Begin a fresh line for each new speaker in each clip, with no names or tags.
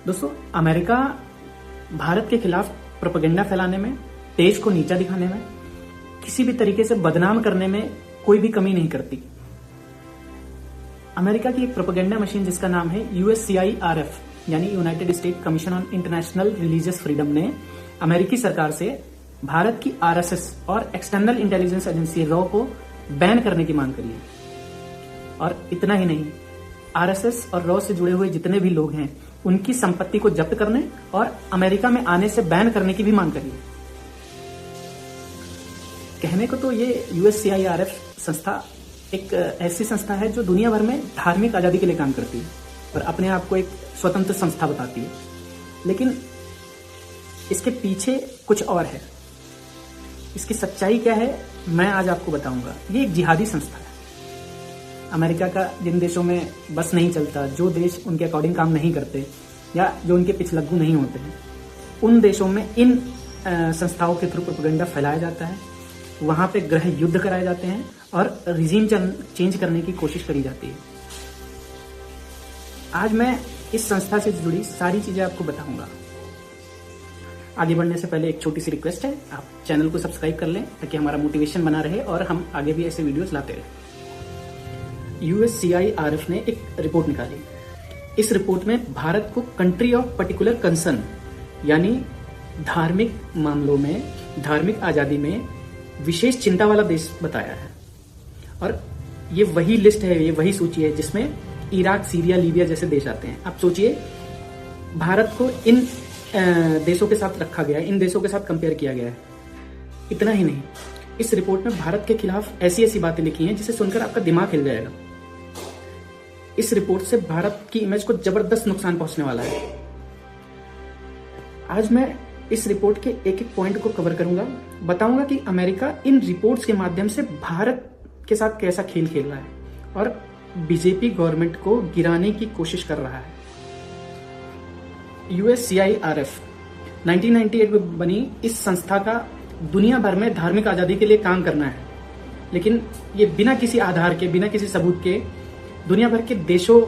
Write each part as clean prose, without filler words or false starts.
दोस्तों, अमेरिका भारत के खिलाफ प्रोपेगेंडा फैलाने में, देश को नीचा दिखाने में, किसी भी तरीके से बदनाम करने में कोई भी कमी नहीं करती। अमेरिका की एक प्रोपेगेंडा मशीन जिसका नाम है USCIRF यानी United state commission on international religious freedom ने अमेरिकी सरकार से भारत की RSS और एक्सटर्नल इंटेलिजेंस एजेंसी रॉ को बैन करने की मांग करी है। और इतना ही नहीं, RSS और रॉ से जुड़े हुए जितने भी लोग हैं उनकी संपत्ति को जब्त करने और अमेरिका में आने से बैन करने की भी मांग करी है। कहने को तो ये USCIRF संस्था एक ऐसी संस्था है जो दुनिया भर में धार्मिक आजादी के लिए काम करती है और अपने आप को एक स्वतंत्र संस्था बताती है, लेकिन इसके पीछे कुछ और है। इसकी सच्चाई क्या है मैं आज आपको बताऊंगा। ये एक जिहादी संस्था है। अमेरिका का जिन देशों में बस नहीं चलता, जो देश उनके अकॉर्डिंग काम नहीं करते या जो उनके पिछलग्गू नहीं होते हैं, उन देशों में इन संस्थाओं के थ्रू प्रोपेगेंडा फैलाया जाता है। वहां पे गृह युद्ध कराए जाते हैं और रिजीम चेंज करने की कोशिश करी जाती है। आज मैं इस संस्था से जुड़ी सारी चीजें आपको बताऊंगा। आगे बढ़ने से पहले एक छोटी सी रिक्वेस्ट है, आप चैनल को सब्सक्राइब कर लें ताकि हमारा मोटिवेशन बना रहे और हम आगे भी ऐसे वीडियोस लाते रहे। USCIRF ने एक रिपोर्ट निकाली। इस रिपोर्ट में भारत को कंट्री ऑफ पर्टिकुलर कंसर्न यानी धार्मिक मामलों में, धार्मिक आजादी में विशेष चिंता वाला देश बताया है। और ये वही लिस्ट है, ये वही सूची है जिसमें इराक, सीरिया, लीबिया जैसे देश आते हैं। आप सोचिए, भारत को इन देशों के साथ रखा गया है, इन देशों के साथ कंपेयर किया गया है। इतना ही नहीं, इस रिपोर्ट में भारत के खिलाफ ऐसी ऐसी बातें लिखी हैं जिसे सुनकर आपका दिमाग हिल जाएगा। इस रिपोर्ट से भारत की इमेज को जबरदस्त नुकसान पहुंचने वाला है। आज मैं इस रिपोर्ट के एक एक पॉइंट को कवर करूंगा, बताऊंगा कि अमेरिका इन रिपोर्ट्स के माध्यम से भारत के साथ कैसा खेल खेल रहा है और बीजेपी गवर्नमेंट को गिराने की कोशिश कर रहा है। USCIRF 1998 में बनी इस संस्था का दुनिया भर में धार्मिक आजादी के लिए काम करना है, लेकिन ये बिना किसी आधार के, बिना किसी सबूत के दुनिया भर के देशों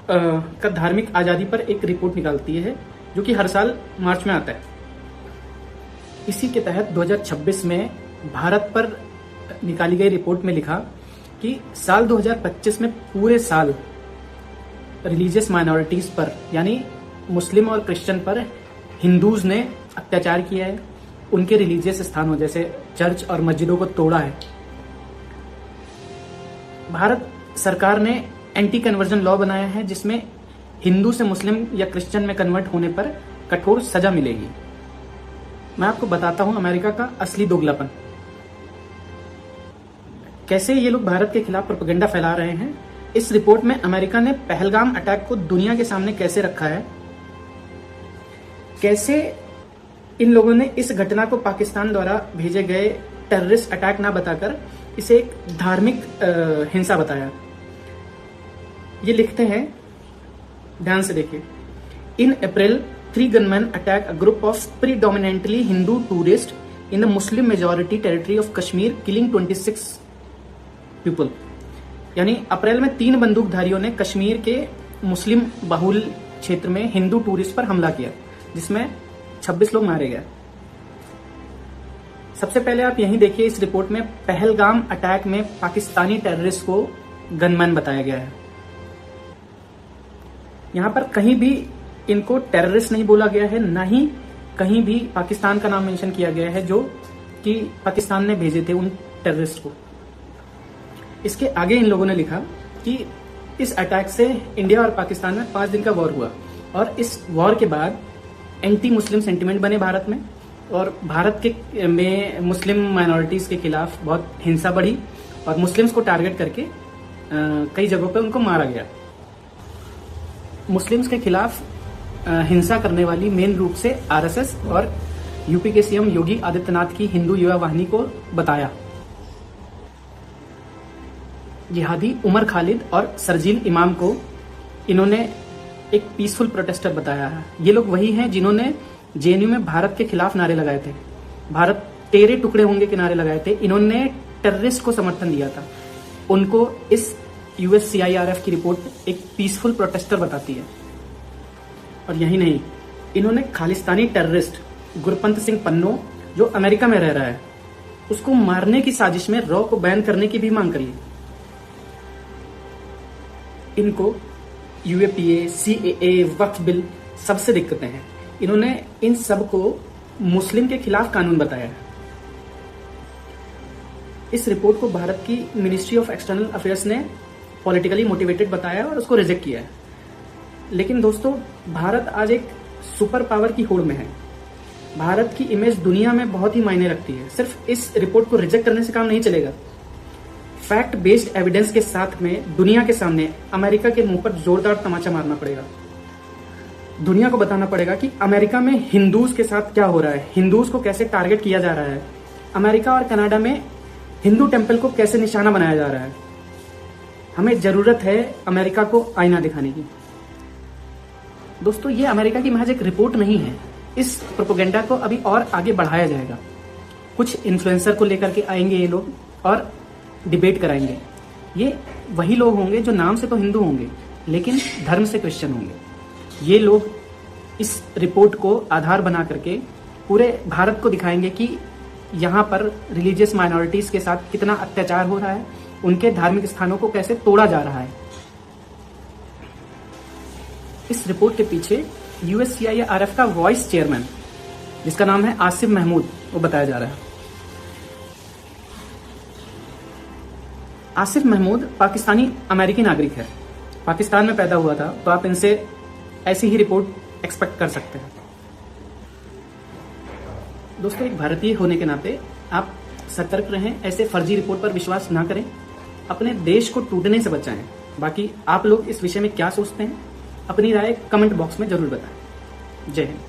का धार्मिक आजादी पर एक रिपोर्ट निकालती है जो कि हर साल मार्च में आता है। इसी के तहत 2026 में भारत पर निकाली गई रिपोर्ट में लिखा कि साल 2025 में पूरे साल रिलीजियस माइनॉरिटीज पर यानी मुस्लिम और क्रिश्चियन पर हिंदूज ने अत्याचार किया है। उनके रिलीजियस स्थानों जैसे चर्च और मस्जिदों को तोड़ा है। भारत सरकार ने एंटी कन्वर्जन लॉ बनाया है जिसमें हिंदू से मुस्लिम या क्रिश्चियन में कन्वर्ट होने पर कठोर सजा मिलेगी। मैं आपको बताता हूं अमेरिका का असली दोगलापन। कैसे ये लोग भारत के खिलाफ प्रोपेगेंडा फैला रहे हैं। इस रिपोर्ट में अमेरिका ने पहलगाम अटैक को दुनिया के सामने कैसे रखा है, कैसे इन लोगों ने इस घटना को पाकिस्तान द्वारा भेजे गए टेररिस्ट अटैक ना बताकर इसे एक धार्मिक हिंसा बताया। ये लिखते हैं, ध्यान से देखिए। इन अप्रैल 3 gunmen attack a group of predominantly Hindu tourists in the Muslim majority territory of Kashmir, killing 26 people। यानी अप्रैल में 3 बंदूकधारियों ने कश्मीर के मुस्लिम बहुल क्षेत्र में हिंदू टूरिस्ट पर हमला किया जिसमें 26 लोग मारे गए। सबसे पहले आप यहीं देखिए, इस रिपोर्ट में पहलगाम अटैक में पाकिस्तानी टेररिस्ट को गनमैन बताया गया है। यहां पर कहीं भी इनको टेररिस्ट नहीं बोला गया है, ना ही कहीं भी पाकिस्तान का नाम मेंशन किया गया है जो कि पाकिस्तान ने भेजे थे उन टेररिस्ट को। इसके आगे इन लोगों ने लिखा कि इस अटैक से इंडिया और पाकिस्तान में 5 दिन का वॉर हुआ और इस वॉर के बाद एंटी मुस्लिम सेंटिमेंट बने भारत में और भारत के में मुस्लिम माइनॉरिटीज के खिलाफ बहुत हिंसा बढ़ी और मुस्लिम्स को टारगेट करके कई जगहों पे उनको मारा गया। मुस्लिम्स के खिलाफ हिंसा करने वाली मेन रूप से RSS और यूपी के CM योगी आदित्यनाथ की हिंदू युवा वाहिनी को बताया। जिहादी उमर खालिद और सरजील इमाम को इन्होंने एक पीसफुल प्रोटेस्टर बताया है। ये लोग वही हैं जिन्होंने JNU में भारत के खिलाफ नारे लगाए थे, भारत तेरे टुकड़े होंगे के नारे लगाए थे। इन्होंने टेररिस्ट को समर्थन दिया था। उनको इस USCIRF की रिपोर्ट एक पीसफुल प्रोटेस्टर बताती है। और यही नहीं, इन्होंने खालिस्तानी टेररिस्ट गुरपंत सिंह पन्नो जो अमेरिका में रह रहा है उसको मारने की साजिश में रॉ को बैन करने की भी मांग करी। इनको यूएपीए, सीएए, वक्फ बिल सबसे दिक्कतें हैं। इन्होंने इन सब को मुस्लिम के खिलाफ कानून बताया है। इस रिपोर्ट को भारत की मिनिस्ट्री ऑफ एक्सटर्नल अफेयर्स ने पॉलिटिकली मोटिवेटेड बताया और उसको रिजेक्ट किया है। लेकिन दोस्तों, भारत आज एक सुपर पावर की होड़ में है। भारत की इमेज दुनिया में बहुत ही मायने रखती है। सिर्फ इस रिपोर्ट को रिजेक्ट करने से काम नहीं चलेगा। फैक्ट बेस्ड एविडेंस के साथ में दुनिया के सामने अमेरिका के मुंह पर जोरदार तमाचा मारना पड़ेगा। दुनिया को बताना पड़ेगा कि अमेरिका में हिंदूज के साथ क्या हो रहा है, हिंदूज को कैसे टारगेट किया जा रहा है, अमेरिका और कनाडा में हिंदू टेम्पल को कैसे निशाना बनाया जा रहा है। हमें जरूरत है अमेरिका को आईना दिखाने की। दोस्तों, ये अमेरिका की महज एक रिपोर्ट नहीं है। इस प्रोपेगेंडा को अभी और आगे बढ़ाया जाएगा। कुछ इन्फ्लुएंसर को लेकर के आएंगे ये लोग और डिबेट कराएंगे। ये वही लोग होंगे जो नाम से तो हिंदू होंगे लेकिन धर्म से क्रिश्चियन होंगे। ये लोग इस रिपोर्ट को आधार बना करके पूरे भारत को दिखाएंगे कि यहाँ पर रिलीजियस माइनॉरिटीज के साथ कितना अत्याचार हो रहा है, उनके धार्मिक स्थानों को कैसे तोड़ा जा रहा है। इस रिपोर्ट के पीछे यूएससीआईआरएफ का वाइस चेयरमैन, जिसका नाम है आसिफ महमूद, वो बताया जा रहा है। आसिफ महमूद पाकिस्तानी अमेरिकी नागरिक है, पाकिस्तान में पैदा हुआ था, तो आप इनसे ऐसी ही रिपोर्ट एक्सपेक्ट कर सकते हैं। दोस्तों, एक भारतीय होने के नाते आप सतर्क रहें, ऐसे फर्जी रिपोर्ट पर विश्वास ना करें, अपने देश को टूटने से बचाएं। बाकी आप लोग इस विषय में क्या सोचते हैं, अपनी राय कमेंट बॉक्स में जरूर बताएं। जय हिंद।